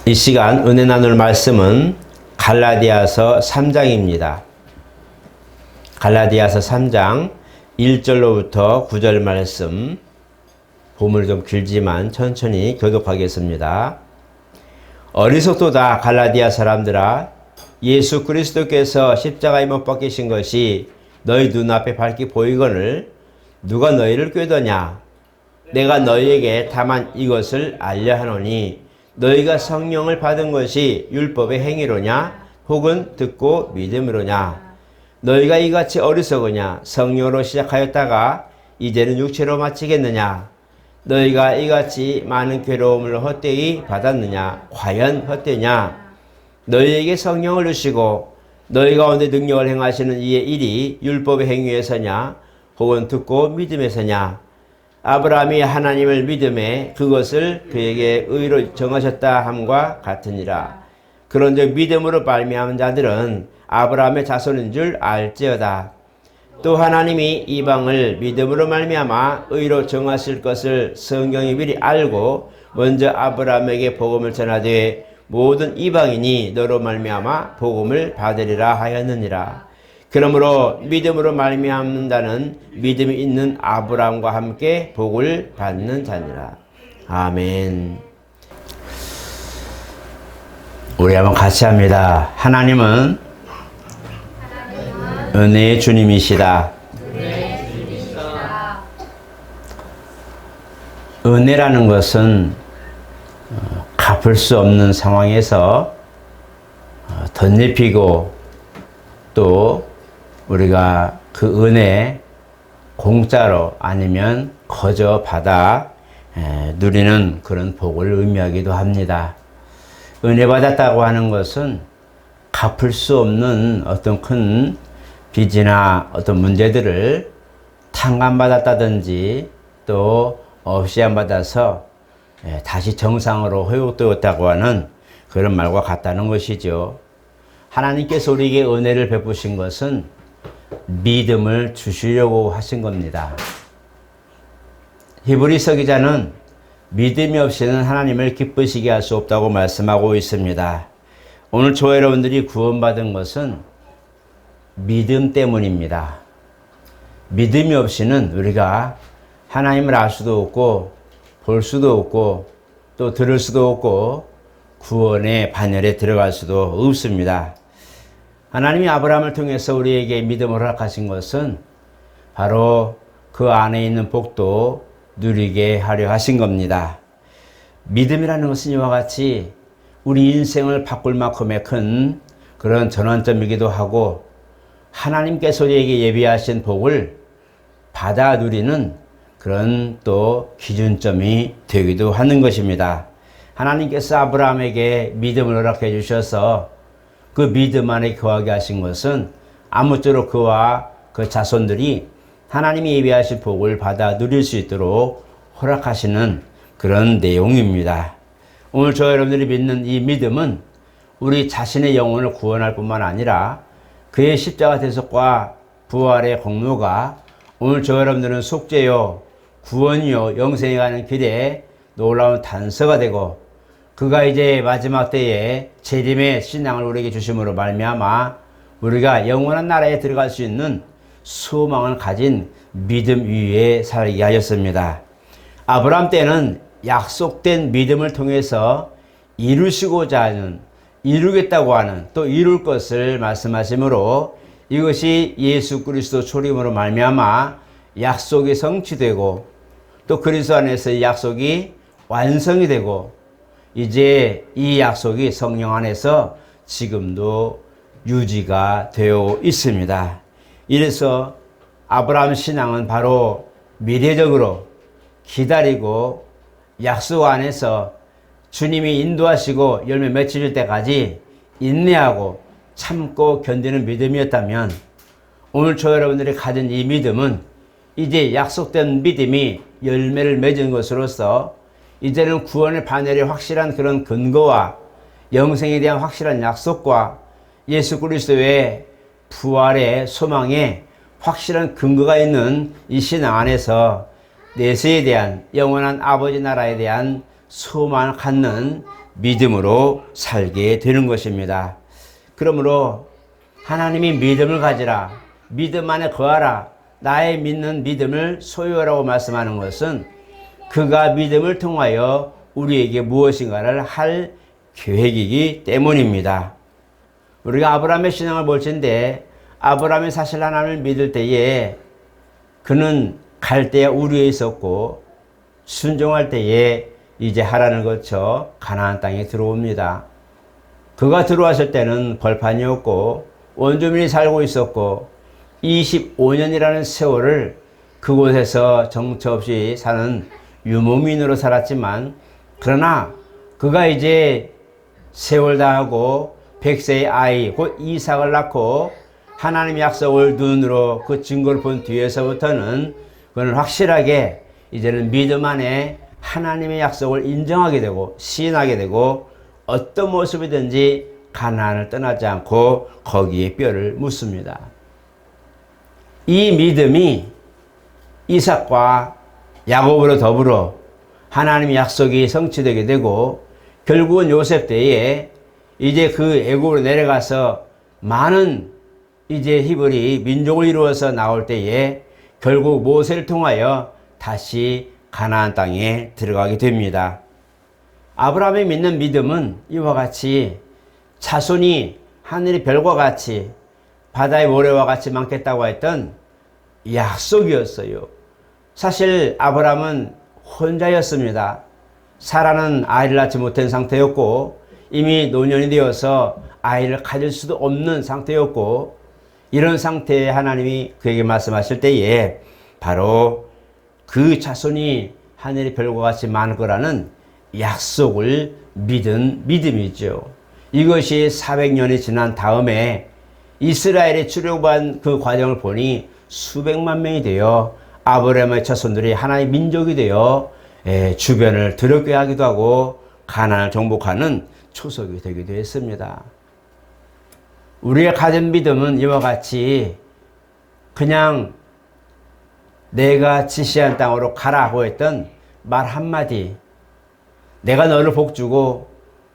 이 시간 은혜 나눌 말씀은 갈라디아서 3장입니다. 갈라디아서 3장 1절로부터 9절 말씀, 보물 좀 길지만 천천히 교독하겠습니다. 어리석도다 갈라디아 사람들아, 예수 그리스도께서 십자가에 못 박히신 것이 너희 눈앞에 밝게 보이거늘 누가 너희를 꾀더냐? 내가 너희에게 다만 이것을 알려 하노니 너희가 성령을 받은 것이 율법의 행위로냐 혹은 듣고 믿음으로냐? 너희가 이같이 어리석으냐? 성령으로 시작하였다가 이제는 육체로 마치겠느냐? 너희가 이같이 많은 괴로움을 헛되이 받았느냐? 과연 헛되냐? 너희에게 성령을 주시고 너희 가운데 능력을 행하시는 이의 일이 율법의 행위에서냐 혹은 듣고 믿음에서냐? 아브라함이 하나님을 믿음에 그것을 그에게 의로 정하셨다 함과 같으니라. 그런즉 믿음으로 말미암은 자들은 아브라함의 자손인 줄 알지어다. 또 하나님이 이방을 믿음으로 말미암아 의로 정하실 것을 성경이 미리 알고 먼저 아브라함에게 복음을 전하되 모든 이방인이 너로 말미암아 복음을 받으리라 하였느니라. 그러므로 믿음으로 말미암는다는 믿음이 있는 아브라함과 함께 복을 받는 자니라. 아멘. 우리 한번 같이 합니다. 하나님은 은혜의 주님이시다. 은혜라는 것은 갚을 수 없는 상황에서 덧입히고 또 우리가 그 은혜 공짜로 아니면 거저 받아 누리는 그런 복을 의미하기도 합니다. 은혜 받았다고 하는 것은 갚을 수 없는 어떤 큰 빚이나 어떤 문제들을 탕감받았다든지 또 없이안 받아서 다시 정상으로 회복되었다고 하는 그런 말과 같다는 것이죠. 하나님께서 우리에게 은혜를 베푸신 것은 믿음을 주시려고 하신 겁니다. 히브리서 기자는 믿음이 없이는 하나님을 기쁘시게 할 수 없다고 말씀하고 있습니다. 오늘 저와 여러분들이 구원받은 것은 믿음 때문입니다. 믿음이 없이는 우리가 하나님을 알 수도 없고 볼 수도 없고 또 들을 수도 없고 구원의 반열에 들어갈 수도 없습니다. 하나님이 아브라함을 통해서 우리에게 믿음을 허락하신 것은 바로 그 안에 있는 복도 누리게 하려 하신 겁니다. 믿음이라는 것은 이와 같이 우리 인생을 바꿀 만큼의 큰 그런 전환점이기도 하고 하나님께서 우리에게 예비하신 복을 받아 누리는 그런 또 기준점이 되기도 하는 것입니다. 하나님께서 아브라함에게 믿음을 허락해 주셔서 그 믿음 안에 거하게 하신 것은 아무쪼록 그와 그 자손들이 하나님이 예비하신 복을 받아 누릴 수 있도록 허락하시는 그런 내용입니다. 오늘 저와 여러분들이 믿는 이 믿음은 우리 자신의 영혼을 구원할 뿐만 아니라 그의 십자가 대속과 부활의 공로가 오늘 저와 여러분들은 속죄요, 구원이요, 영생에 가는 길에 놀라운 단서가 되고 그가 이제 마지막 때에 재림의 신앙을 우리에게 주심으로 말미암아 우리가 영원한 나라에 들어갈 수 있는 소망을 가진 믿음 위에 살게 하셨습니다. 아브라함 때는 약속된 믿음을 통해서 이루시고자 하는, 이루겠다고 하는, 또 이룰 것을 말씀하시므로 이것이 예수 그리스도 초림으로 말미암아 약속이 성취되고 또 그리스도 안에서 이 약속이 완성이 되고 이제 이 약속이 성령 안에서 지금도 유지가 되어 있습니다. 이래서 아브라함 신앙은 바로 미래적으로 기다리고 약속 안에서 주님이 인도하시고 열매 맺힐 때까지 인내하고 참고 견디는 믿음이었다면 오늘 저 여러분들이 가진 이 믿음은 이제 약속된 믿음이 열매를 맺은 것으로서 이제는 구원의 반열에 확실한 그런 근거와 영생에 대한 확실한 약속과 예수 그리스도의 부활의 소망에 확실한 근거가 있는 이 신앙 안에서 내세에 대한 영원한 아버지 나라에 대한 소망을 갖는 믿음으로 살게 되는 것입니다. 그러므로 하나님이 믿음을 가지라, 믿음 안에 거하라, 나의 믿는 믿음을 소유하라고 말씀하는 것은 그가 믿음을 통하여 우리에게 무엇인가를 할 계획이기 때문입니다. 우리가 아브라함의 신앙을 볼 텐데, 아브라함이 사실 하나님을 믿을 때에 그는 갈대아 우르에 있었고 순종할 때에 이제 하란을 거쳐 가나안 땅에 들어옵니다. 그가 들어왔을 때는 벌판이었고 원주민이 살고 있었고 25년이라는 세월을 그곳에서 정처 없이 사는 유목민으로 살았지만, 그러나 그가 이제 세월 다하고 100세의 아이 곧 이삭을 낳고 하나님의 약속을 눈으로 그 증거를 본 뒤에서부터는 그는 확실하게 이제는 믿음 안에 하나님의 약속을 인정하게 되고 시인하게 되고 어떤 모습이든지 가나안을 떠나지 않고 거기에 뼈를 묻습니다. 이 믿음이 이삭과 야곱으로 더불어 하나님의 약속이 성취되게 되고 결국은 요셉 때에 이제 그 애굽으로 내려가서 많은 이제 히브리 민족을 이루어서 나올 때에 결국 모세를 통하여 다시 가나안 땅에 들어가게 됩니다. 아브라함이 믿는 믿음은 이와 같이 자손이 하늘의 별과 같이 바다의 모래와 같이 많겠다고 했던 약속이었어요. 사실 아브라함은 혼자였습니다. 사라는 아이를 낳지 못한 상태였고 이미 노년이 되어서 아이를 가질 수도 없는 상태였고, 이런 상태에 하나님이 그에게 말씀하실 때에 바로 그 자손이 하늘의 별과 같이 많을 거라는 약속을 믿은 믿음이죠. 이것이 400년이 지난 다음에 이스라엘의 출애굽한 그 과정을 보니 수백만 명이 되어 아브라함의 자손들이 하나의 민족이 되어 주변을 드럽게 하기도 하고 가나안을 정복하는 초석이 되기도 했습니다. 우리의 가진 믿음은 이와 같이 그냥 내가 지시한 땅으로 가라고 했던 말 한마디, 내가 너를 복주고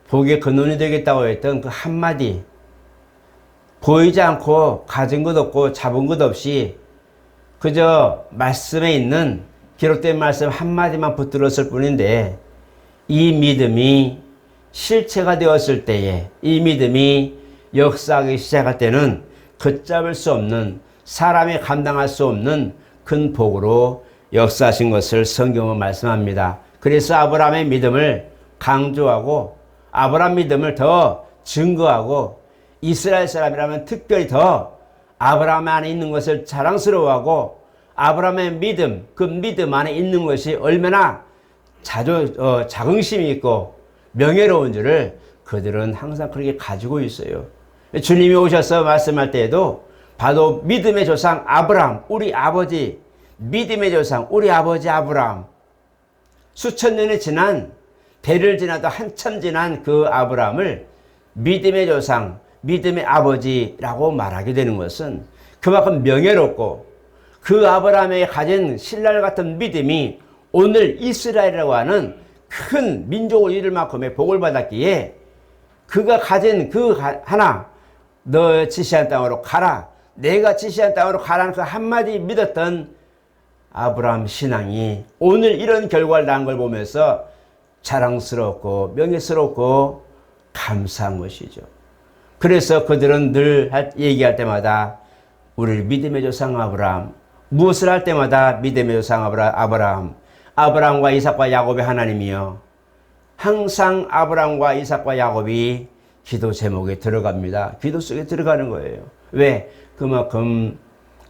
복의 근원이 되겠다고 했던 그 한마디, 보이지 않고 가진 것 없고 잡은 것 없이 그저 말씀에 있는 기록된 말씀 한마디만 붙들었을 뿐인데, 이 믿음이 실체가 되었을 때에, 이 믿음이 역사하기 시작할 때는 걷잡을 수 없는, 사람이 감당할 수 없는 큰 복으로 역사하신 것을 성경은 말씀합니다. 그래서 아브라함의 믿음을 강조하고 아브라함 믿음을 더 증거하고 이스라엘 사람이라면 특별히 더 아브라함 안에 있는 것을 자랑스러워하고 아브라함의 믿음, 그 믿음 안에 있는 것이 얼마나 자긍심이 있고 명예로운 줄을 그들은 항상 그렇게 가지고 있어요. 주님이 오셔서 말씀할 때에도 바로 믿음의 조상 아브라함, 우리 아버지, 믿음의 조상 우리 아버지 아브라함, 수천 년이 지난, 대를 지나도 한참 지난 그 아브라함을 믿음의 조상, 믿음의 아버지라고 말하게 되는 것은 그만큼 명예롭고, 그 아브라함이 가진 신랄 같은 믿음이 오늘 이스라엘이라고 하는 큰 민족을 이룰 만큼의 복을 받았기에 그가 가진 그 하나, 너 지시한 땅으로 가라, 내가 지시한 땅으로 가라는 그 한마디 믿었던 아브라함 신앙이 오늘 이런 결과를 낳은 걸 보면서 자랑스럽고 명예스럽고 감사한 것이죠. 그래서 그들은 늘 얘기할 때마다 우리를 믿음의 조상 아브라함, 무엇을 할 때마다 믿음의 조상 아브라함, 아브라함과 이삭과 야곱의 하나님이여, 항상 아브라함과 이삭과 야곱이 기도 제목에 들어갑니다. 기도 속에 들어가는 거예요. 왜? 그만큼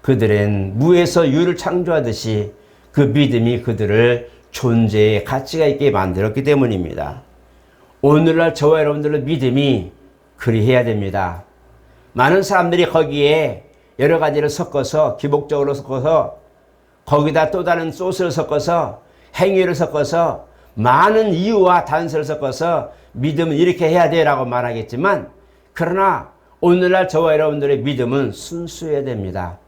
그들은 무에서 유를 창조하듯이 그 믿음이 그들을 존재의 가치가 있게 만들었기 때문입니다. 오늘날 저와 여러분들의 믿음이 그리해야 됩니다. 많은 사람들이 거기에 여러 가지를 섞어서, 기복적으로 섞어서, 거기다 또 다른 소스를 섞어서, 행위를 섞어서, 많은 이유와 단서를 섞어서 믿음은 이렇게 해야 돼라고 말하겠지만, 그러나 오늘날 저와 여러분들의 믿음은 순수해야 됩니다.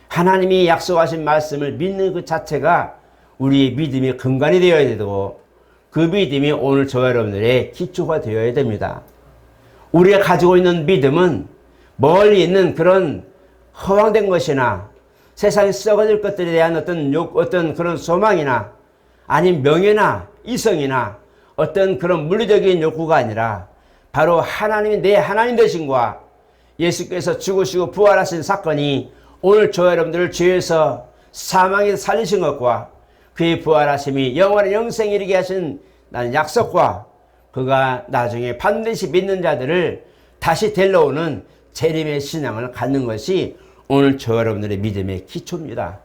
하나님이 약속하신 말씀을 믿는 그 자체가 우리의 믿음의 근간이 되어야 되고, 그 믿음이 오늘 저와 여러분들의 기초가 되어야 됩니다. 우리가 가지고 있는 믿음은 멀리 있는 그런 허황된 것이나 세상에 썩어질 것들에 대한 어떤 그런 소망이나 아니면 명예나 이성이나 어떤 그런 물리적인 욕구가 아니라 바로 하나님이 내 하나님 되신과 예수께서 죽으시고 부활하신 사건이 오늘 저와 여러분들을 죄에서 사망에서 살리신 것과 그의 부활하심이 영원한 영생에 이르게 하신 나는 약속과 그가 나중에 반드시 믿는 자들을 다시 데려오는 재림의 신앙을 갖는 것이 오늘 저와 여러분들의 믿음의 기초입니다.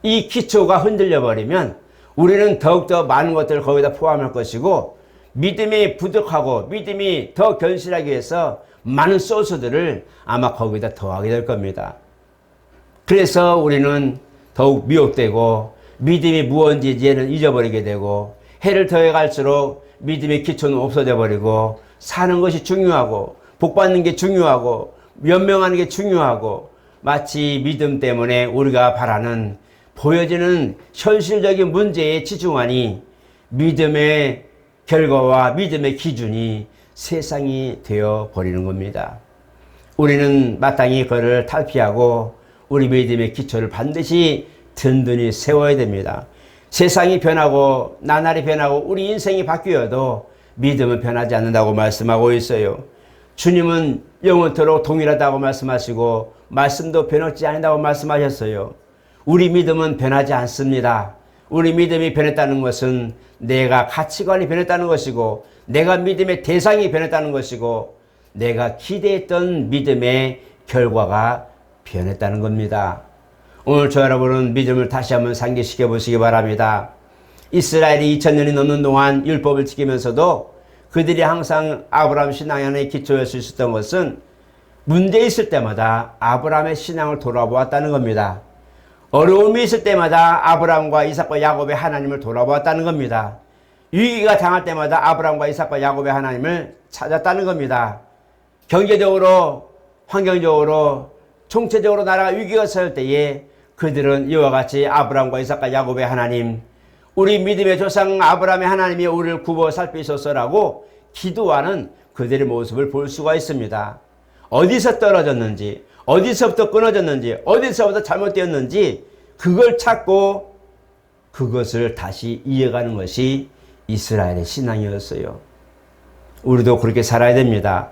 이 기초가 흔들려 버리면 우리는 더욱더 많은 것들을 거기다 포함할 것이고 믿음이 부족하고 믿음이 더 견실하기 위해서 많은 소스들을 아마 거기다 더하게 될 겁니다. 그래서 우리는 더욱 미혹되고 믿음이 무언지 이제는 잊어버리게 되고 해를 더해갈수록 믿음의 기초는 없어져 버리고 사는 것이 중요하고 복받는 게 중요하고 연명하는 게 중요하고 마치 믿음 때문에 우리가 바라는 보여지는 현실적인 문제에 치중하니 믿음의 결과와 믿음의 기준이 세상이 되어 버리는 겁니다. 우리는 마땅히 그를 탈피하고 우리 믿음의 기초를 반드시 든든히 세워야 됩니다. 세상이 변하고 나날이 변하고 우리 인생이 바뀌어도 믿음은 변하지 않는다고 말씀하고 있어요. 주님은 영원토록 동일하다고 말씀하시고 말씀도 변하지 않는다고 말씀하셨어요. 우리 믿음은 변하지 않습니다. 우리 믿음이 변했다는 것은 내가 가치관이 변했다는 것이고 내가 믿음의 대상이 변했다는 것이고 내가 기대했던 믿음의 결과가 변했다는 겁니다. 오늘 저 여러분은 믿음을 다시 한번 상기시켜 보시기 바랍니다. 이스라엘이 2000년이 넘는 동안 율법을 지키면서도 그들이 항상 아브라함 신앙의 기초에 서 있었던 것은 문제 있을 때마다 아브라함의 신앙을 돌아보았다는 겁니다. 어려움이 있을 때마다 아브라함과 이삭과 야곱의 하나님을 돌아보았다는 겁니다. 위기가 당할 때마다 아브라함과 이삭과 야곱의 하나님을 찾았다는 겁니다. 경제적으로, 환경적으로, 총체적으로 나라가 위기가 설 때에 그들은 이와 같이 아브라함과 이삭과 야곱의 하나님, 우리 믿음의 조상 아브라함의 하나님이 우리를 굽어 살피소서라고 기도하는 그들의 모습을 볼 수가 있습니다. 어디서 떨어졌는지, 어디서부터 끊어졌는지, 어디서부터 잘못되었는지 그걸 찾고 그것을 다시 이어가는 것이 이스라엘의 신앙이었어요. 우리도 그렇게 살아야 됩니다.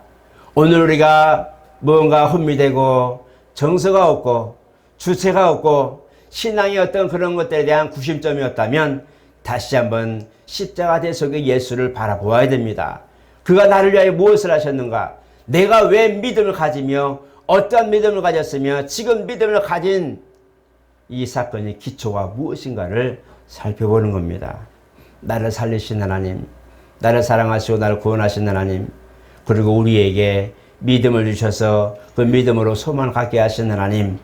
오늘 우리가 무언가 혼미되고 정서가 없고 주체가 없고 신앙의 어떤 그런 것들에 대한 구심점이었다면 다시 한번 십자가 대속의 예수를 바라보아야 됩니다. 그가 나를 위하여 무엇을 하셨는가? 내가 왜 믿음을 가지며 어떠한 믿음을 가졌으며 지금 믿음을 가진 이 사건의 기초가 무엇인가를 살펴보는 겁니다. 나를 살리신 하나님, 나를 사랑하시고 나를 구원하신 하나님, 그리고 우리에게 믿음을 주셔서 그 믿음으로 소망을 갖게 하신 하나님,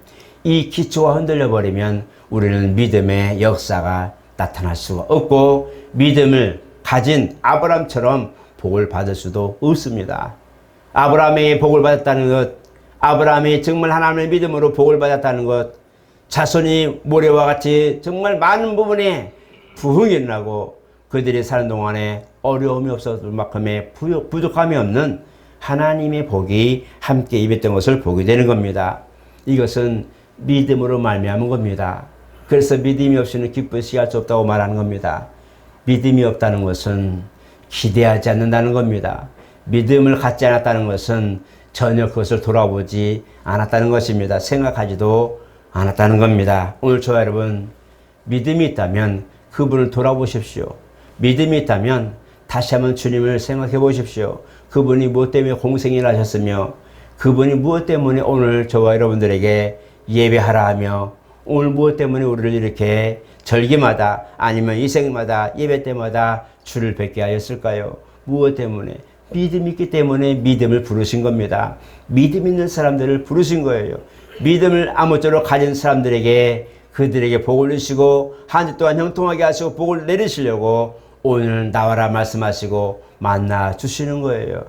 이 기초가 흔들려 버리면 우리는 믿음의 역사가 나타날 수가 없고 믿음을 가진 아브라함처럼 복을 받을 수도 없습니다. 아브라함이 복을 받았다는 것, 아브라함이 정말 하나님의 믿음으로 복을 받았다는 것, 자손이 모래와 같이 정말 많은 부분에 부흥이 일어나고 그들이 사는 동안에 어려움이 없었을 만큼의 부족함이 없는 하나님의 복이 함께 입었던 것을 보게 되는 겁니다. 이것은 믿음으로 말미암은 겁니다. 그래서 믿음이 없이는 기쁘시 할 수 없다고 말하는 겁니다. 믿음이 없다는 것은 기대하지 않는다는 겁니다. 믿음을 갖지 않았다는 것은 전혀 그것을 돌아보지 않았다는 것입니다. 생각하지도 않았다는 겁니다. 오늘 저와 여러분, 믿음이 있다면 그분을 돌아보십시오. 믿음이 있다면 다시 한번 주님을 생각해 보십시오. 그분이 무엇 때문에 공생애를 하셨으며 그분이 무엇 때문에 오늘 저와 여러분들에게 예배하라 하며 오늘 무엇 때문에 우리를 이렇게 절기마다 아니면 이생마다 예배 때마다 주를 뵙게 하였을까요? 무엇 때문에? 믿음이 있기 때문에 믿음을 부르신 겁니다. 믿음 있는 사람들을 부르신 거예요. 믿음을 아무쪼록 가진 사람들에게 그들에게 복을 주시고 한 주 동안 형통하게 하시고 복을 내리시려고 오늘 나와라 말씀하시고 만나 주시는 거예요.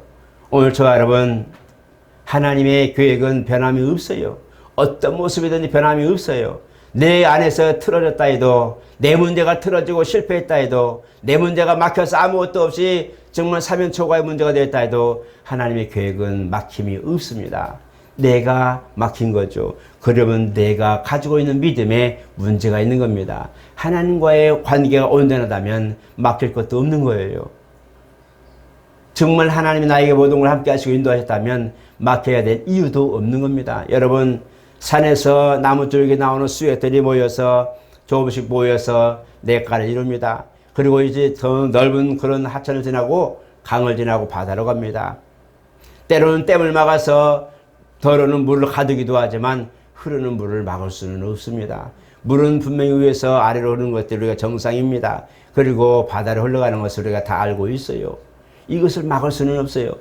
오늘 저와 여러분, 하나님의 계획은 변함이 없어요. 어떤 모습이든지 변함이 없어요. 내 안에서 틀어졌다 해도, 내 문제가 틀어지고 실패했다 해도, 내 문제가 막혀서 아무것도 없이 정말 사면초가의 문제가 되었다 해도 하나님의 계획은 막힘이 없습니다. 내가 막힌 거죠. 그러면 내가 가지고 있는 믿음에 문제가 있는 겁니다. 하나님과의 관계가 온전하다면 막힐 것도 없는 거예요. 정말 하나님이 나에게 모든 걸 함께 하시고 인도하셨다면 막혀야 될 이유도 없는 겁니다. 여러분, 산에서 나무줄기 나오는 수액들이 모여서 조금씩 모여서 냇가를 이룹니다. 그리고 이제 더 넓은 그런 하천을 지나고 강을 지나고 바다로 갑니다. 때로는 댐을 막아서 더러는 물을 가두기도 하지만 흐르는 물을 막을 수는 없습니다. 물은 분명히 위에서 아래로 흐르는 것들이 우리가 정상입니다. 그리고 바다로 흘러가는 것을 우리가 다 알고 있어요. 이것을 막을 수는 없어요.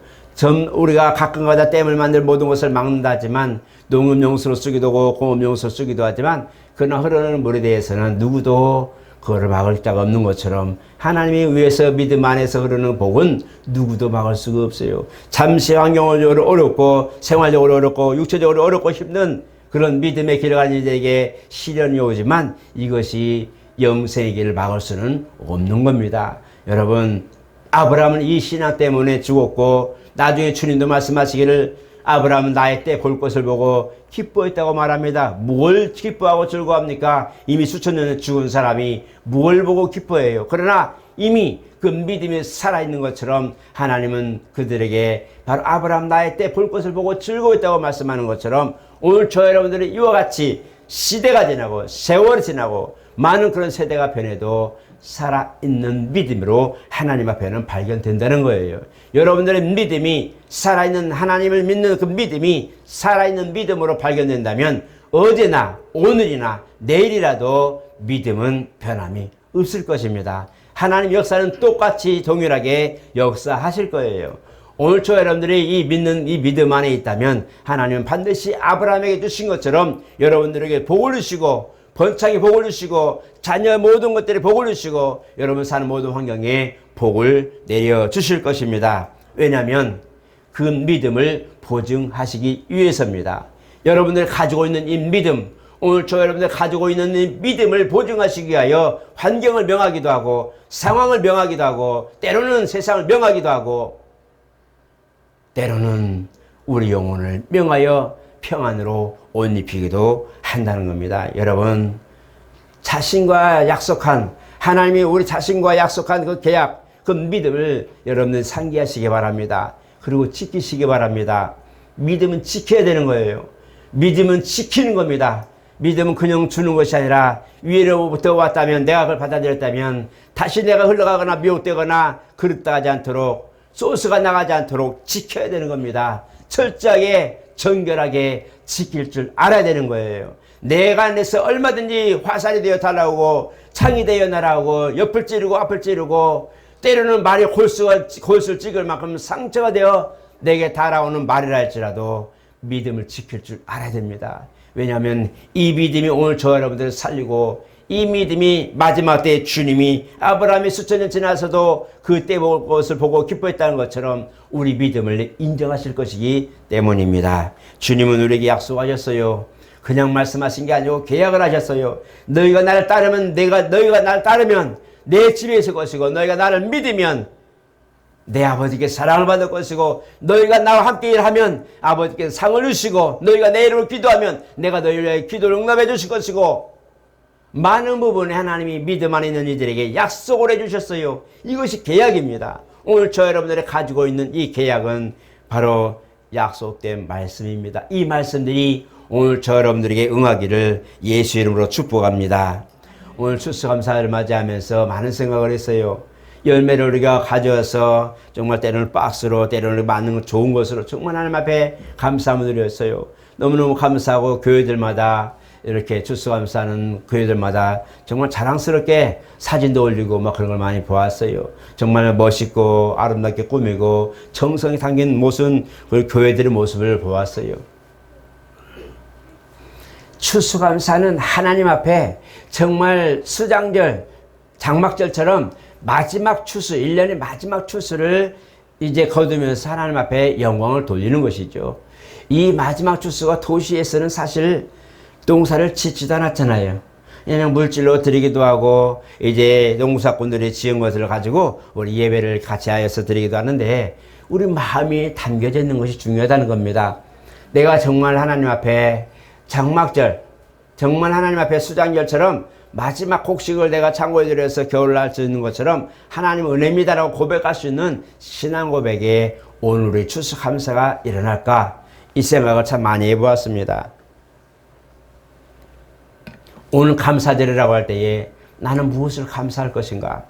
우리가 가끔가다 댐을 만들 모든 것을 막는다 하지만 농업용수로 쓰기도 하고 공업용수로 쓰기도 하지만 그러나 흐르는 물에 대해서는 누구도 그거를 막을 자가 없는 것처럼 하나님이 위에서 믿음 안에서 흐르는 복은 누구도 막을 수가 없어요. 잠시 환경적으로 어렵고 생활적으로 어렵고 육체적으로 어렵고 힘든 그런 믿음의 길을 가는 이들에게 시련이 오지만 이것이 영생의 길을 막을 수는 없는 겁니다. 여러분, 아브라함은 이 신앙 때문에 죽었고 나중에 주님도 말씀하시기를 아브라함은 나의 때 볼 것을 보고 기뻐했다고 말합니다. 뭘 기뻐하고 즐거워합니까? 이미 수천 년에 죽은 사람이 뭘 보고 기뻐해요? 그러나 이미 그 믿음이 살아있는 것처럼 하나님은 그들에게 바로 아브라함 나의 때 볼 것을 보고 즐거워했다고 말씀하는 것처럼 오늘 저 여러분들이 이와 같이 시대가 지나고 세월이 지나고 많은 그런 세대가 변해도 살아있는 믿음으로 하나님 앞에는 발견된다는 거예요. 여러분들의 믿음이 살아있는 하나님을 믿는 그 믿음이 살아있는 믿음으로 발견된다면 어제나 오늘이나 내일이라도 믿음은 변함이 없을 것입니다. 하나님 역사는 똑같이 동일하게 역사하실 거예요. 오늘 저 여러분들이 믿는 이 믿음 안에 있다면 하나님은 반드시 아브라함에게 주신 것처럼 여러분들에게 복을 주시고 번창의 복을 주시고 자녀의 모든 것들이 복을 주시고 여러분 사는 모든 환경에 복을 내려주실 것입니다. 왜냐하면 그 믿음을 보증하시기 위해서입니다. 여러분들이 가지고 있는 이 믿음, 오늘 저 여러분들 가지고 있는 이 믿음을 보증하시기 위하여 환경을 명하기도 하고 상황을 명하기도 하고 때로는 세상을 명하기도 하고 때로는 우리 영혼을 명하여 평안으로 옷 입히기도 한다는 겁니다. 여러분, 자신과 약속한 하나님이 우리 자신과 약속한 그 계약, 그 믿음을 여러분들 상기하시기 바랍니다. 그리고 지키시기 바랍니다. 믿음은 지켜야 되는 거예요. 믿음은 지키는 겁니다. 믿음은 그냥 주는 것이 아니라 위로부터 왔다면 내가 그걸 받아들였다면 다시 내가 흘러가거나 미혹되거나 그릇당하지 않도록 소스가 나가지 않도록 지켜야 되는 겁니다. 철저하게 정결하게 지킬 줄 알아야 되는 거예요. 내가 안에서 얼마든지 화살이 되어 달아오고 창이 되어 날아오고 옆을 찌르고 앞을 찌르고 때로는 말이 골수를 찍을 만큼 상처가 되어 내게 달아오는 말이라 할지라도 믿음을 지킬 줄 알아야 됩니다. 왜냐하면 이 믿음이 오늘 저 여러분들을 살리고 이 믿음이 마지막 때 주님이 아브라함이 수천 년 지나서도 그때 볼 것을 보고 기뻐했다는 것처럼 우리 믿음을 인정하실 것이기 때문입니다. 주님은 우리에게 약속하셨어요. 그냥 말씀하신 게 아니고 계약을 하셨어요. 너희가 나를 따르면 너희가 나를 따르면 내 집에 있을 것이고 너희가 나를 믿으면 내 아버지께 사랑을 받을 것이고 너희가 나와 함께 일하면 아버지께 상을 주시고 너희가 내 이름을 기도하면 내가 너희의 기도를 응답해 주실 것이고 많은 부분에 하나님이 믿음 안에 있는 이들에게 약속을 해주셨어요. 이것이 계약입니다. 오늘 저 여러분들이 가지고 있는 이 계약은 바로 약속된 말씀입니다. 이 말씀들이 오늘 저 여러분들에게 응하기를 예수 이름으로 축복합니다. 오늘 추수감사를 맞이하면서 많은 생각을 했어요. 열매를 우리가 가져와서 정말 때로는 박스로 때로는 맞는 좋은 것으로 정말 하나님 앞에 감사함을 드렸어요. 너무너무 감사하고 교회들마다 이렇게 추수감사하는 교회들마다 정말 자랑스럽게 사진도 올리고 막 그런 걸 많이 보았어요. 정말 멋있고 아름답게 꾸미고 정성이 담긴 모습, 그 교회들의 모습을 보았어요. 추수감사는 하나님 앞에 정말 수장절, 장막절처럼 마지막 추수, 1년의 마지막 추수를 이제 거두면서 하나님 앞에 영광을 돌리는 것이죠. 이 마지막 추수가 도시에서는 사실 농사를 짓지도 않았잖아요. 그냥 물질로 드리기도 하고 이제 농사꾼들이 지은 것을 가지고 우리 예배를 같이 하여서 드리기도 하는데 우리 마음이 담겨져 있는 것이 중요하다는 겁니다. 내가 정말 하나님 앞에 장막절, 정말 하나님 앞에 수장절처럼 마지막 곡식을 내가 창고에 들여서 겨울을 할 수 있는 것처럼 하나님 은혜입니다라고 고백할 수 있는 신앙 고백에 오늘 우리 추수감사가 일어날까, 이 생각을 참 많이 해보았습니다. 오늘 감사절이라고 할 때에 나는 무엇을 감사할 것인가?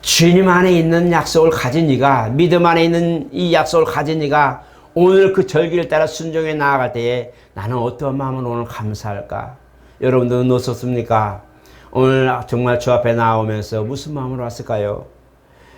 주님 안에 있는 약속을 가진 이가, 믿음 안에 있는 이 약속을 가진 이가 오늘 그 절기를 따라 순종해 나아갈 때에 나는 어떠한 마음으로 오늘 감사할까? 여러분들은 어떻습니까? 오늘 정말 주 앞에 나오면서 무슨 마음으로 왔을까요?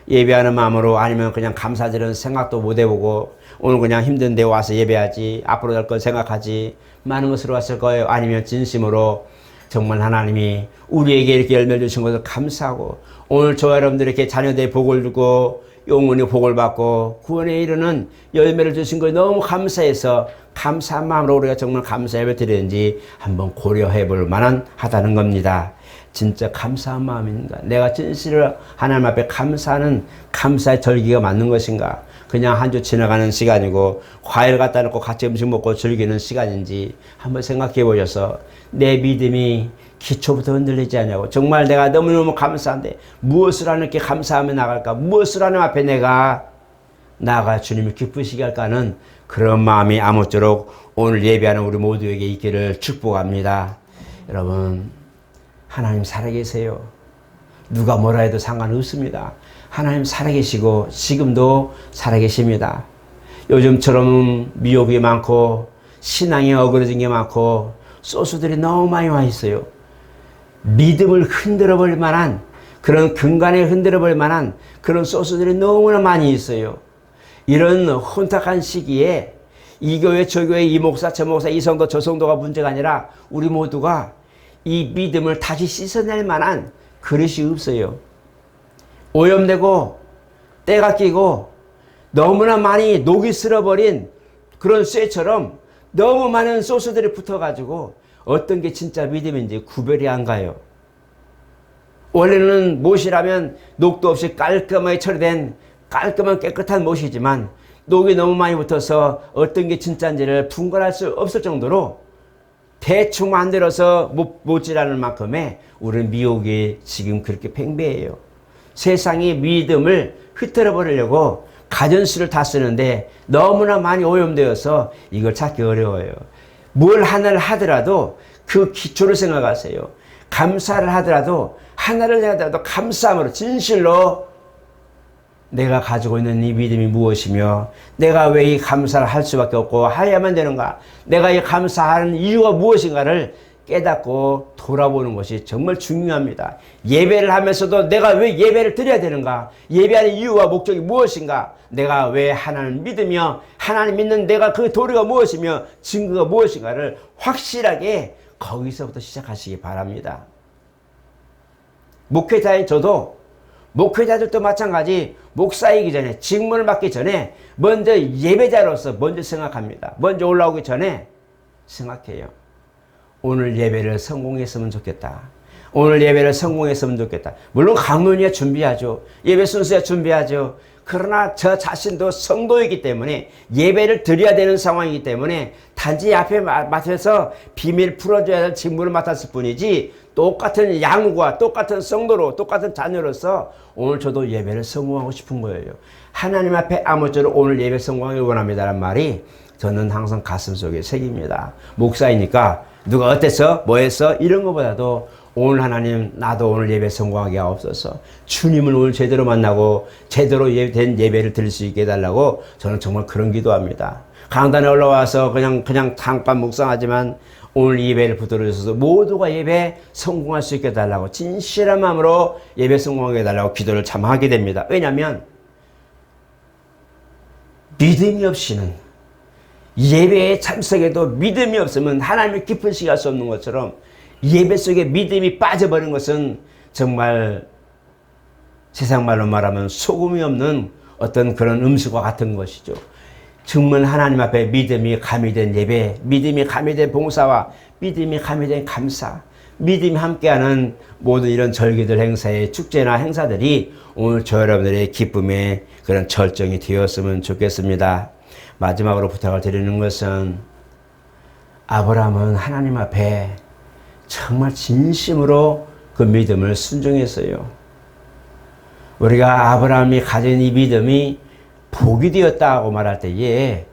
예배하는 마음으로, 아니면 그냥 감사드리는 생각도 못 해보고 오늘 그냥 힘든데 와서 예배하지, 앞으로 될 걸 생각하지, 많은 것으로 왔을 거예요? 아니면 진심으로 정말 하나님이 우리에게 이렇게 열매를 주신 것을 감사하고 오늘 저와 여러분들에게 자녀들의 복을 주고 영혼의 복을 받고 구원에 이르는 열매를 주신 것에 너무 감사해서 감사한 마음으로 우리가 정말 감사 예배 드리는지 한번 고려해 볼 만한 하다는 겁니다. 진짜 감사한 마음인가? 내가 진실을 하나님 앞에 감사하는 감사의 절기가 맞는 것인가? 그냥 한 주 지나가는 시간이고 과일 갖다 놓고 같이 음식 먹고 즐기는 시간인지 한번 생각해 보셔서 내 믿음이 기초부터 흔들리지 않냐고. 정말 내가 너무너무 감사한데 무엇을 하나님께 감사하며 나갈까? 무엇을 하나님 앞에 내가 나아가 주님을 기쁘시게 할까는 그런 마음이 아무쪼록 오늘 예배하는 우리 모두에게 있기를 축복합니다. 여러분, 하나님 살아계세요. 누가 뭐라 해도 상관없습니다. 하나님 살아계시고 지금도 살아계십니다. 요즘처럼 미혹이 많고 신앙이 어그러진 게 많고 소수들이 너무 많이 와 있어요. 믿음을 흔들어 볼 만한, 그런 근간에 흔들어 볼 만한 그런 소수들이 너무나 많이 있어요. 이런 혼탁한 시기에 이 교회 저 교회 이 목사 저 목사 이 성도 저 성도가 문제가 아니라 우리 모두가 이 믿음을 다시 씻어낼 만한 그릇이 없어요. 오염되고 때가 끼고 너무나 많이 녹이 쓸어버린 그런 쇠처럼 너무 많은 소스들이 붙어가지고 어떤 게 진짜 믿음인지 구별이 안 가요. 원래는 못이라면 녹도 없이 깔끔하게 처리된 깔끔한 깨끗한 못이지만 녹이 너무 많이 붙어서 어떤 게 진짜인지를 분간할 수 없을 정도로 대충 만들어서 못질하는 만큼의 우리 미혹이 지금 그렇게 팽배해요. 세상이 믿음을 흩어져 버리려고 가전수를 다 쓰는데 너무나 많이 오염되어서 이걸 찾기 어려워요. 뭘 하나를 하더라도 그 기초를 생각하세요. 감사를 하더라도 하나를 하더라도 감사함으로 진실로 내가 가지고 있는 이 믿음이 무엇이며 내가 왜 이 감사를 할 수밖에 없고 해야만 되는가, 내가 이 감사하는 이유가 무엇인가를 깨닫고 돌아보는 것이 정말 중요합니다. 예배를 하면서도 내가 왜 예배를 드려야 되는가, 예배하는 이유와 목적이 무엇인가, 내가 왜 하나님을 믿으며 하나님 믿는 내가 그 도리가 무엇이며 증거가 무엇인가를 확실하게 거기서부터 시작하시기 바랍니다. 목회자인 저도, 목회자들도 마찬가지, 목사이기 전에, 직분을 맡기 전에 먼저 예배자로서 먼저 생각합니다. 먼저 올라오기 전에 생각해요. 오늘 예배를 성공했으면 좋겠다. 오늘 예배를 성공했으면 좋겠다. 물론 강론위에 준비하죠. 예배 순서에 준비하죠. 그러나 저 자신도 성도이기 때문에 예배를 드려야 되는 상황이기 때문에 단지 앞에 맡아서 비밀 풀어줘야 할 직무를 맡았을 뿐이지 똑같은 양과 똑같은 성도로 똑같은 자녀로서 오늘 저도 예배를 성공하고 싶은 거예요. 하나님 앞에 아무쪼록 오늘 예배 성공하길 원합니다라는 말이 저는 항상 가슴속에 새깁니다. 목사이니까 누가 어땠어? 뭐 했어? 이런 것보다도 오늘 하나님 나도 오늘 예배 성공하게 하옵소서. 주님을 오늘 제대로 만나고 제대로 된 예배를 드릴 수 있게 해달라고 저는 정말 그런 기도합니다. 강단에 올라와서 그냥 잠깐 묵상하지만 오늘 예배를 붙들어 주셔서 모두가 예배 성공할 수 있게 해달라고 진실한 마음으로 예배 성공하게 해달라고 기도를 참 하게 됩니다. 왜냐하면 믿음이 없이는 예배에 참석해도 믿음이 없으면 하나님을 기쁘시게 할 수 없는 것처럼 예배 속에 믿음이 빠져버린 것은 정말 세상 말로 말하면 소금이 없는 어떤 그런 음식과 같은 것이죠. 정말 하나님 앞에 믿음이 가미된 예배, 믿음이 가미된 봉사와 믿음이 가미된 감사, 믿음이 함께하는 모든 이런 절기들 행사의 축제나 행사들이 오늘 저 여러분들의 기쁨의 그런 절정이 되었으면 좋겠습니다. 마지막으로 부탁을 드리는 것은 아브라함은 하나님 앞에 정말 진심으로 그 믿음을 순종했어요. 우리가 아브라함이 가진 이 믿음이 복이 되었다고 말할 때에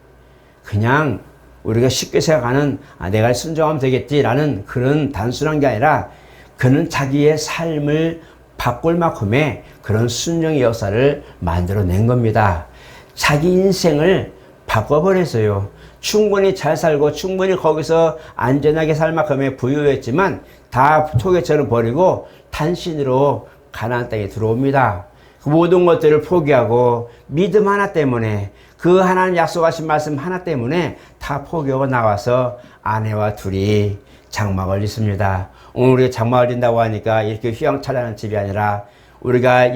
그냥 우리가 쉽게 생각하는 내가 순종하면 되겠지라는 그런 단순한 게 아니라 그는 자기의 삶을 바꿀 만큼의 그런 순종의 역사를 만들어낸 겁니다. 자기 인생을 바꿔버렸어요. 충분히 잘 살고 충분히 거기서 안전하게 살 만큼의 부유했지만 다 토개처럼 버리고 단신으로 가나안 땅에 들어옵니다. 그 모든 것들을 포기하고 믿음 하나 때문에 그 하나님 약속하신 말씀 하나 때문에 다 포기하고 나와서 아내와 둘이 장막을 짓습니다. 오늘 우리가 장막을 짓는다고 하니까 이렇게 휘황찬란한 집이 아니라 우리가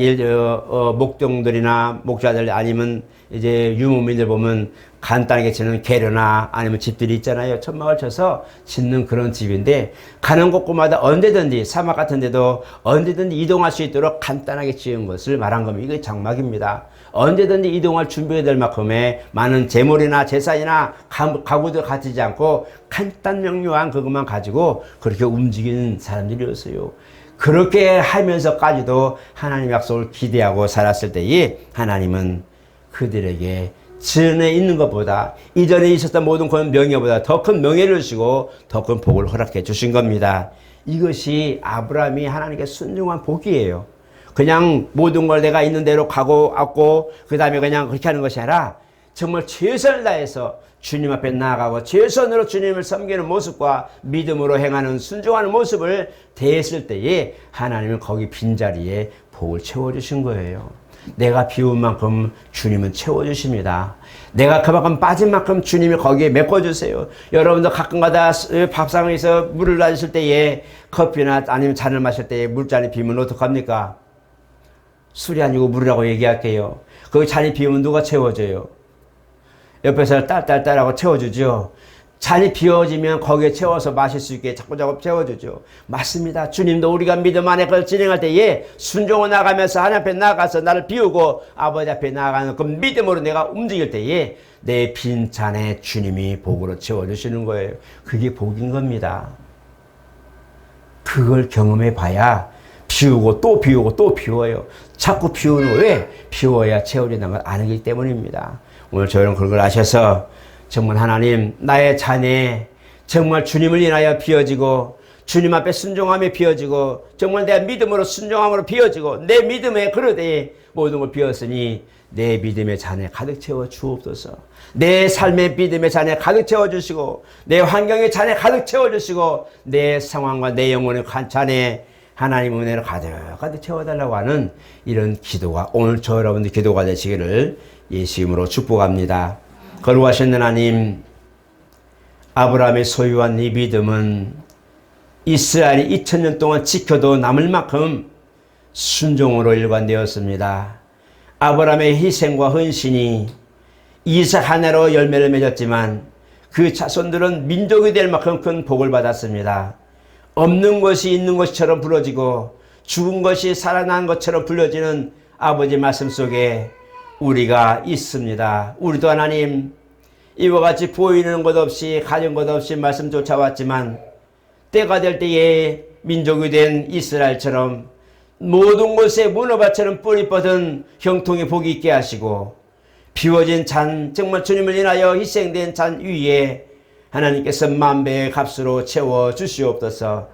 목동들이나 목자들 아니면 이제 유목민들 보면 간단하게 짓는 계려나 아니면 집들이 있잖아요. 천막을 쳐서 짓는 그런 집인데 가는 곳곳마다 언제든지 사막 같은 데도 언제든지 이동할 수 있도록 간단하게 지은 것을 말한 겁니다. 이게 장막입니다. 언제든지 이동할 준비가 될 만큼의 많은 재물이나 재산이나 가구도 갖추지 않고 간단 명료한 그것만 가지고 그렇게 움직이는 사람들이었어요. 그렇게 하면서까지도 하나님 약속을 기대하고 살았을 때에 하나님은 그들에게 전에 있는 것보다 이전에 있었던 모든 그 명예보다 더 큰 명예를 주시고 더 큰 복을 허락해 주신 겁니다. 이것이 아브라함이 하나님께 순종한 복이에요. 그냥 모든 걸 내가 있는 대로 가고 왔고 그 다음에 그냥 그렇게 하는 것이 아니라 정말 최선을 다해서 주님 앞에 나아가고 최선으로 주님을 섬기는 모습과 믿음으로 행하는 순종하는 모습을 대했을 때에 하나님은 거기 빈자리에 복을 채워주신 거예요. 내가 비운 만큼 주님은 채워주십니다. 내가 그만큼 빠진 만큼 주님이 거기에 메꿔주세요. 여러분도 가끔가다 밥상에서 물을 마실 때에 커피나 아니면 잔을 마실 때에 물잔이 비면 어떡합니까? 술이 아니고 물이라고 얘기할게요. 거기 잔이 비우면 누가 채워줘요? 옆에서 딸딸딸하고 채워주죠. 잔이 비워지면 거기에 채워서 마실 수 있게 자꾸자꾸 채워주죠. 맞습니다. 주님도 우리가 믿음 안에 그걸 진행할 때에 순종을 나가면서 하나님 앞에 나가서 나를 비우고 아버지 앞에 나아가는 그 믿음으로 내가 움직일 때에 내 빈 잔에 주님이 복으로 채워주시는 거예요. 그게 복인 겁니다. 그걸 경험해 봐야 비우고 또 비우고 또 비워요. 자꾸 비우는 왜? 비워야 채워진다는 걸 아는 때문입니다. 오늘 저희는 그걸 아셔서 정말 하나님 나의 잔에 정말 주님을 인하여 비워지고 주님 앞에 순종함에 비워지고 정말 내 믿음으로 순종함으로 비워지고 내 믿음의 그릇에 모든 걸 비웠으니 내 믿음의 잔에 가득 채워 주옵소서. 내 삶의 믿음의 잔에 가득 채워주시고 내 환경의 잔에 가득 채워주시고 내 상황과 내 영혼의 잔에 하나님 은혜를 가득 채워달라고 하는 이런 기도가 오늘 저 여러분들 기도가 되시기를 예수 이름으로 축복합니다. 거룩하신 하나님, 아브라함의 소유한 이 믿음은 이스라엘이 2000년 동안 지켜도 남을 만큼 순종으로 일관되었습니다. 아브라함의 희생과 헌신이 이삭 하나로 열매를 맺었지만 그 자손들은 민족이 될 만큼 큰 복을 받았습니다. 없는 것이 있는 것처럼 부러지고 죽은 것이 살아난 것처럼 불려지는 아버지 말씀 속에 우리가 있습니다. 우리도 하나님 이와 같이 보이는 것 없이 가진 것 없이 말씀 쫓아왔지만 때가 될 때에 민족이 된 이스라엘처럼 모든 곳에 문어밭처럼 뿌리 뻗은 형통의 복이 있게 하시고 비워진 잔 정말 주님을 인하여 희생된 잔 위에 하나님께서 만배의 값으로 채워 주시옵소서.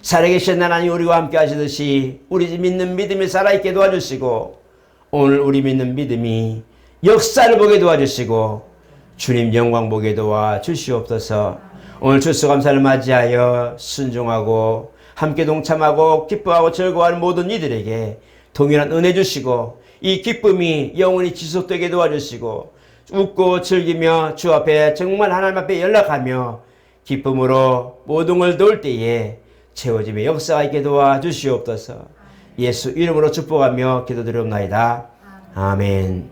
살아계신 하나님 우리와 함께 하시듯이 우리 믿는 믿음이 살아있게 도와주시고 오늘 우리 믿는 믿음이 역사를 보게 도와주시고 주님 영광 보게 도와주시옵소서. 오늘 추수감사를 맞이하여 순종하고 함께 동참하고 기뻐하고 즐거워하는 모든 이들에게 동일한 은혜 주시고 이 기쁨이 영원히 지속되게 도와주시고 웃고 즐기며 주 앞에 정말 하나님 앞에 연락하며 기쁨으로 모든 걸 도울 때에 채워짐의 역사가 있게 도와주시옵소서. 예수 이름으로 축복하며 기도드리옵나이다. 아멘.